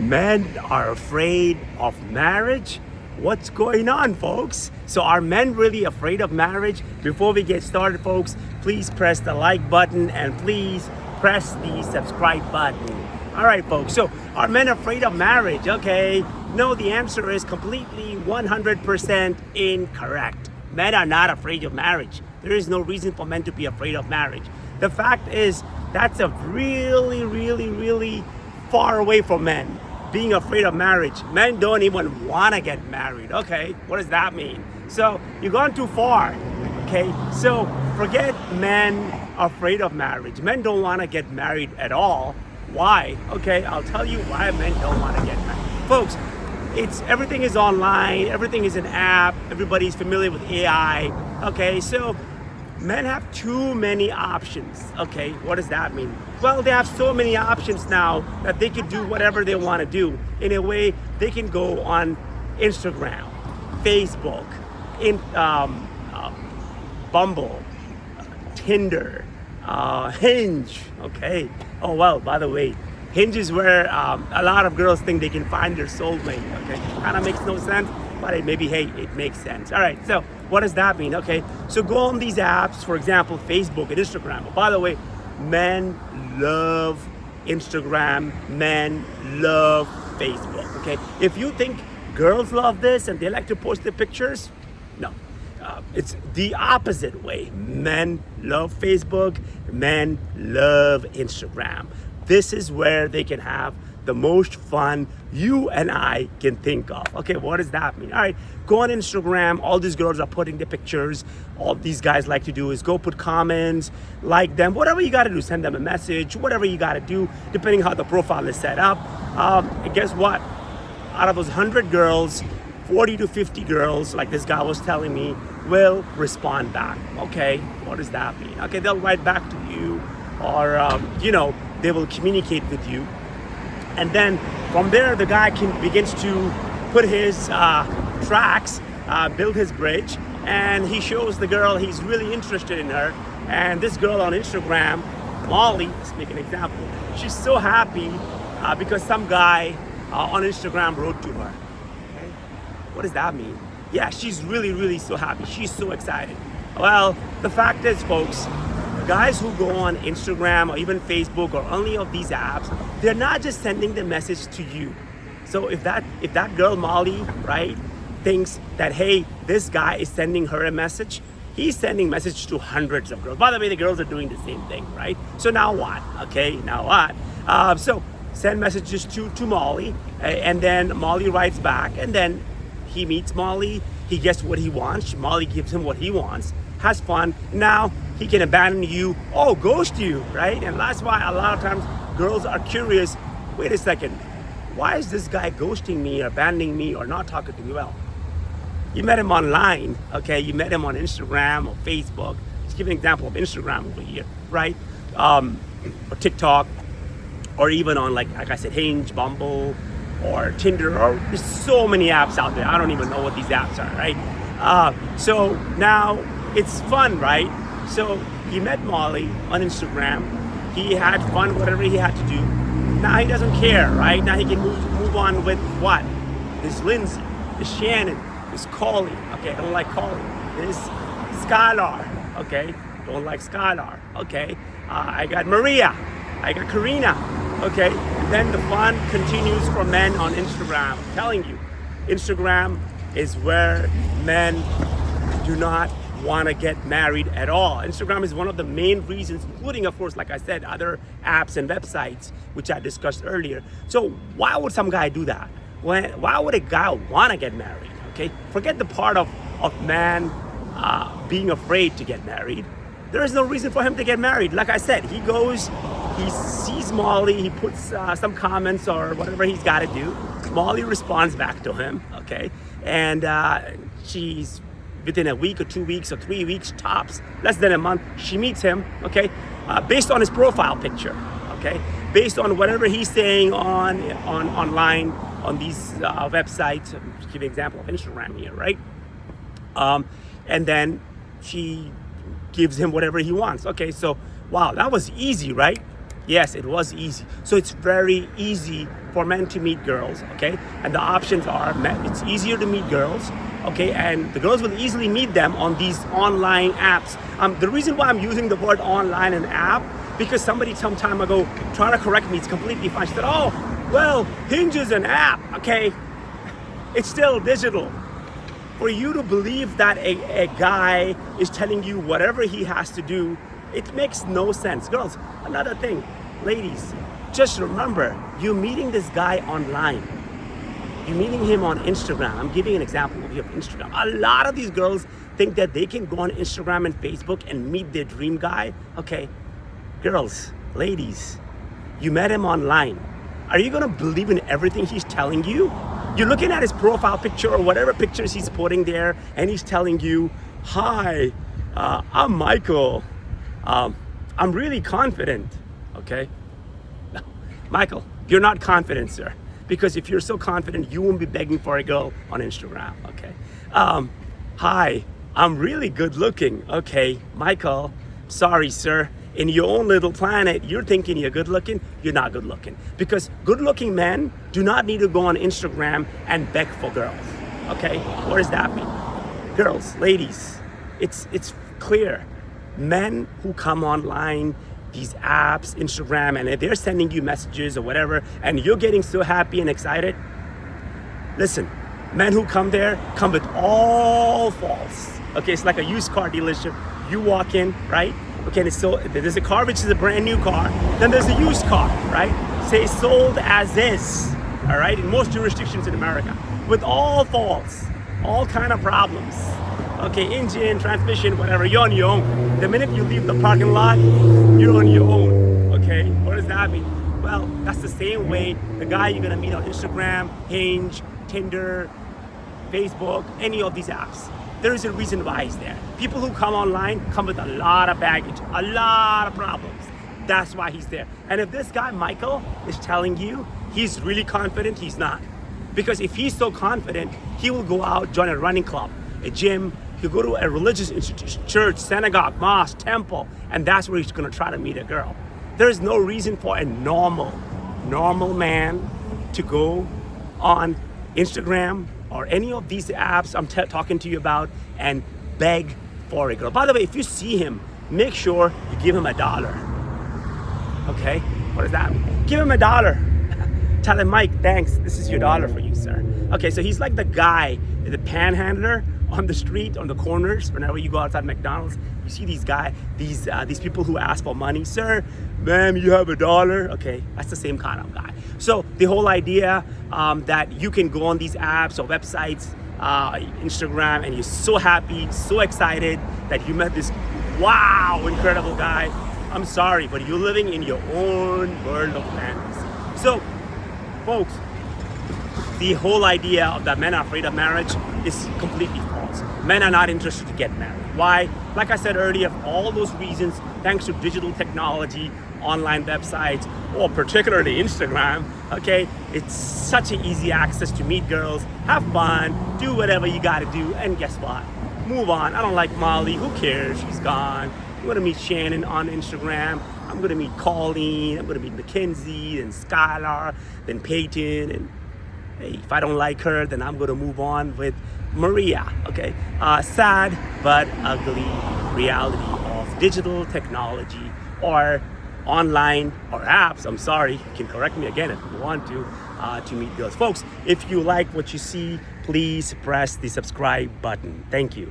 Men are afraid of marriage? What's going on, folks? So are men really afraid of marriage? Before we get started, folks, please press the like button and please press the subscribe button. All right, folks, so are men afraid of marriage? Okay, no, the answer is completely 100% incorrect. Men are not afraid of marriage. There is no reason for men to be afraid of marriage. The fact is, that's a really far away from men being afraid of marriage. Men don't even want to get married. Okay, what does that mean? So you've gone too far. Okay, so forget men afraid of marriage. Men don't want to get married at all. Why? Okay, I'll tell you why men don't want to get married. Folks, everything is online, everything is an app, everybody's familiar with AI. Okay, so men have too many options. Okay, what does that mean? Well, they have so many options now that they can do whatever they want to do. In a way, they can go on Instagram, Facebook, Bumble, Tinder, Hinge. Okay. Oh well, by the way, Hinge is where a lot of girls think they can find their soulmate. Okay, kind of makes no sense, but it makes sense. All right, so what does that mean? Okay, so go on these apps, for example, Facebook and Instagram. Oh, by the way, men love Instagram, men love Facebook. Okay, if you think girls love this and they like to post their pictures, no. It's the opposite way. Men love Facebook, men love Instagram. This is where they can have the most fun you and I can think of. Okay, what does that mean? All right, go on Instagram. All these girls are putting their pictures. All these guys like to do is go put comments, like them, whatever you got to do, send them a message, whatever you got to do, depending how the profile is set up. And guess what? Out of those 100 girls, 40 to 50 girls, like this guy was telling me, will respond back. Okay, what does that mean? Okay, they'll write back to you, or they will communicate with you, and then from there the guy begins to put his tracks, build his bridge, and he shows the girl he's really interested in her. And this girl on Instagram, Molly, let's make an example, she's so happy because some guy on Instagram wrote to her. What does that mean? Yeah, she's really so happy. She's so excited. Well, the fact is, folks, guys who go on Instagram or even Facebook or any of these apps, they're not just sending the message to you. So if that girl Molly, right, thinks that, hey, this guy is sending her a message, he's sending message to hundreds of girls. By the way, the girls are doing the same thing, right? So now what? Okay, now what? So send messages to Molly, and then Molly writes back, and then he meets Molly, he gets what he wants, Molly gives him what he wants, has fun. Now he can abandon you or ghost you, right? And that's why a lot of times girls are curious, wait a second, why is this guy ghosting me or abandoning me or not talking to me? Well, you met him online, okay? You met him on Instagram or Facebook. Let's give an example of Instagram over here, right? Or TikTok, or even on like I said, Hinge, Bumble, or Tinder, or there's so many apps out there. I don't even know what these apps are, right? So now it's fun, right? So he met Molly on Instagram. He had fun, whatever he had to do. Now he doesn't care, right? Now he can move on with what? There's Lindsay, there's Shannon, there's Collie. Okay, I don't like Collie. There's Skylar. Okay, don't like Skylar. Okay, I got Maria. I got Karina. Okay, and then the fun continues for men on Instagram. I'm telling you, Instagram is where men do not want to get married at all. Instagram is one of the main reasons, including, of course, like I said, other apps and websites, which I discussed earlier. So why would some guy do that? Why would a guy want to get married? Okay, forget the part of man being afraid to get married. There is no reason for him to get married. Like I said, he goes, he sees Molly, he puts some comments or whatever he's got to do. Molly responds back to him, okay? And she's within a week or 2 weeks or 3 weeks tops, less than a month, she meets him, okay? Based on his profile picture, okay? Based on whatever he's saying on online, on these websites. Just give an example of Instagram here, right? And then she gives him whatever he wants. Okay, so wow, that was easy, right? Yes, it was easy. So it's very easy for men to meet girls, okay? And the options are, it's easier to meet girls, okay? And the girls will easily meet them on these online apps. The reason why I'm using the word online and app, because somebody some time ago tried to correct me, it's completely fine. She said, oh, well, Hinge is an app, okay? It's still digital. For you to believe that a guy is telling you whatever he has to do, it makes no sense. Girls, another thing, ladies, just remember, you're meeting this guy online. You're meeting him on Instagram. I'm giving an example of Instagram. A lot of these girls think that they can go on Instagram and Facebook and meet their dream guy. Okay, girls, ladies, you met him online. Are you gonna believe in everything he's telling you? You're looking at his profile picture or whatever pictures he's putting there, and he's telling you, hi, I'm Michael. I'm really confident, okay? No, Michael, you're not confident, sir. Because if you're so confident, you won't be begging for a girl on Instagram, okay? Hi, I'm really good looking. Okay, Michael, sorry, sir. In your own little planet, you're thinking you're good looking, you're not good looking. Because good looking men do not need to go on Instagram and beg for girls, okay? What does that mean? Girls, ladies, it's clear. Men who come online, these apps, Instagram, and they're sending you messages or whatever, and you're getting so happy and excited, listen, men who come there come with all faults. Okay, it's like a used car dealership. You walk in, right? Okay, so there's a car which is a brand new car, then there's a used car, right? Say sold as is, all right, in most jurisdictions in America, with all faults, all kind of problems. Okay, engine, transmission, whatever, you're on your own. The minute you leave the parking lot, you're on your own, okay? What does that mean? Well, that's the same way the guy you're gonna meet on Instagram, Hinge, Tinder, Facebook, any of these apps. There is a reason why he's there. People who come online come with a lot of baggage, a lot of problems. That's why he's there. And if this guy, Michael, is telling you he's really confident, he's not. Because if he's so confident, he will go out, join a running club, a gym, he'll go to a religious institution, church, synagogue, mosque, temple, and that's where he's gonna try to meet a girl. There is no reason for a normal man to go on Instagram or any of these apps I'm talking to you about and beg for a girl. By the way, if you see him, make sure you give him $1. Okay? What does that mean? Give him $1. Tell him, Mike, thanks. This is your $1 for you, sir. Okay, so he's like the guy, the panhandler on the street, on the corners. Whenever you go outside McDonald's, you see these guys, these people who ask for money. Sir, ma'am, you have $1? Okay, that's the same kind of guy. So the whole idea that you can go on these apps or websites, Instagram, and you're so happy, so excited that you met this wow, incredible guy. I'm sorry, but you're living in your own world of fantasy. So, folks, the whole idea of that men are afraid of marriage is completely false. Men are not interested to get married. Why? Like I said earlier, for all those reasons, thanks to digital technology, online websites, or particularly Instagram, okay, it's such an easy access to meet girls, have fun, do whatever you gotta do, and guess what? Move on. I don't like Molly, who cares? She's gone. I'm gonna meet Shannon on Instagram. I'm gonna meet Colleen, I'm gonna meet Mackenzie, and Skylar, then Peyton, and hey, if I don't like her, then I'm gonna move on with Maria, okay? Sad but ugly reality of digital technology or online or apps. I'm sorry, you can correct me again if you want to meet girls. Folks, if you like what you see, please press the subscribe button. Thank you.